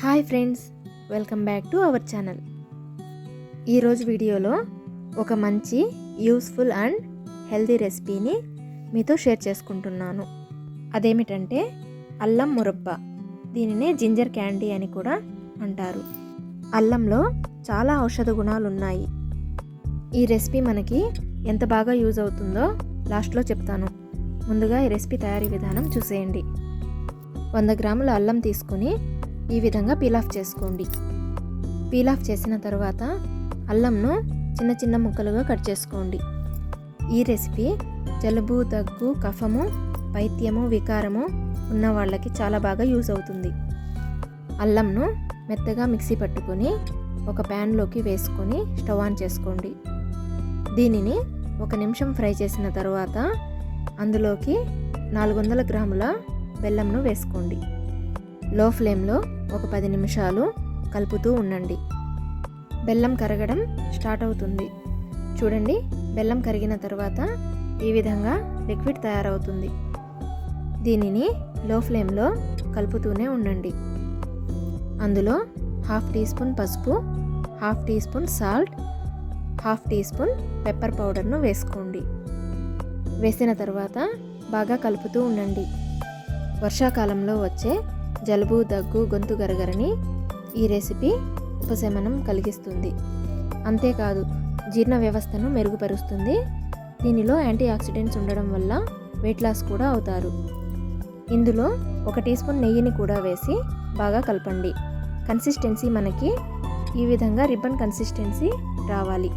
Hi friends, welcome back to our channel. ఈరోజు వీడియోలో ఒక మంచి యూస్ఫుల్ అండ్ హెల్తీ రెసిపీని మీతో షేర్ చేసుకుంటున్నాను. అదేమిటంటే అల్లం మురబ్బా. దీనినే జింజర్ క్యాండీ అని కూడా అంటారు. అల్లంలో చాలా ఔషధ గుణాలు ఉన్నాయి. ఈ రెసిపీ మనకి ఎంత బాగా యూజ్ అవుతుందో లాస్ట్లో చెప్తాను. ముందుగా ఈ రెసిపీ తయారీ విధానం చూసేయండి. 100 గ్రాముల అల్లం తీసుకొని ఈ విధంగా పీల్ ఆఫ్ చేసుకోండి. పీల్ ఆఫ్ చేసిన తర్వాత అల్లంను చిన్న చిన్న ముక్కలుగా కట్ చేసుకోండి. ఈ రెసిపీ జలుబు, దగ్గు, కఫము, పైత్యము, వికారము ఉన్న వాళ్ళకి చాలా బాగా యూజ్ అవుతుంది. అల్లంను మెత్తగా మిక్సీ పట్టుకొని ఒక ప్యాన్లోకి వేసుకొని స్టవ్ ఆన్ చేసుకోండి. దీనిని 1 నిమిషం ఫ్రై చేసిన తర్వాత అందులోకి 400 గ్రాముల బెల్లంను వేసుకోండి. లో ఫ్లేమ్లో ఒక 10 నిమిషాలు కలుపుతూ ఉండండి. బెల్లం కరగడం స్టార్ట్ అవుతుంది. చూడండి, బెల్లం కరిగిన తర్వాత ఈ విధంగా లిక్విడ్ తయారవుతుంది. దీనిని లో ఫ్లేమ్లో కలుపుతూనే ఉండండి. అందులో 1/2 టీ స్పూన్ పసుపు, 1/2 teaspoon salt, 1/2 teaspoon pepper పౌడర్ను వేసుకోండి. వేసిన తర్వాత బాగా కలుపుతూ ఉండండి. వర్షాకాలంలో వచ్చే జలుబు, దగ్గు, గొంతు గరగరని ఈ రెసిపీ ఉపశమనం కలిగిస్తుంది. అంతేకాదు, జీర్ణ వ్యవస్థను మెరుగుపరుస్తుంది. దీనిలో యాంటీ ఆక్సిడెంట్స్ ఉండడం వల్ల వెయిట్ లాస్ కూడా అవుతారు. ఇందులో 1 టీ స్పూన్ నెయ్యిని కూడా వేసి బాగా కలపండి. కన్సిస్టెన్సీ మనకి ఈ విధంగా రిబ్బన్ కన్సిస్టెన్సీ రావాలి.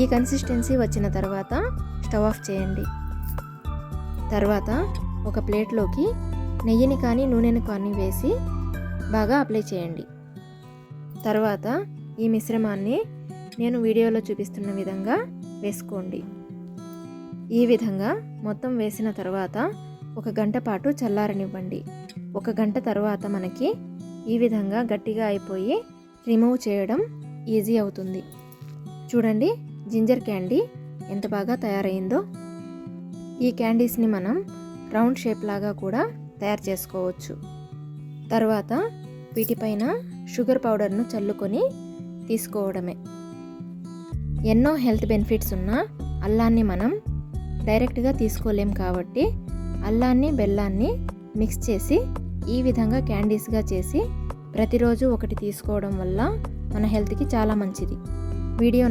ఈ కన్సిస్టెన్సీ వచ్చిన తర్వాత స్టవ్ ఆఫ్ చేయండి. తర్వాత ఒక ప్లేట్లోకి నెయ్యిని కానీ నూనెను కానీ వేసి బాగా అప్లై చేయండి. తర్వాత ఈ మిశ్రమాన్ని నేను వీడియోలో చూపిస్తున్న విధంగా వేసుకోండి. ఈ విధంగా మొత్తం వేసిన తర్వాత 1 గంట పాటు చల్లారనివ్వండి. 1 గంట తర్వాత మనకి ఈ విధంగా గట్టిగా అయిపోయి రిమూవ్ చేయడం ఈజీ అవుతుంది. చూడండి, జింజర్ క్యాండీ ఎంత బాగా తయారైందో. ఈ క్యాండీస్ని మనం రౌండ్ షేప్ లాగా కూడా తయారు చేసుకోవచ్చు. తర్వాత వీటిపైన షుగర్ పౌడర్ను చల్లుకొని తీసుకోవడమే. ఎన్నో హెల్త్ బెనిఫిట్స్ ఉన్న అల్లాన్ని మనం డైరెక్ట్గా తీసుకోలేం కాబట్టి అల్లాన్ని, బెల్లాన్ని మిక్స్ చేసి ఈ విధంగా క్యాండీస్గా చేసి ప్రతిరోజు ఒకటి తీసుకోవడం వల్ల మన హెల్త్కి చాలా మంచిది. వీడియో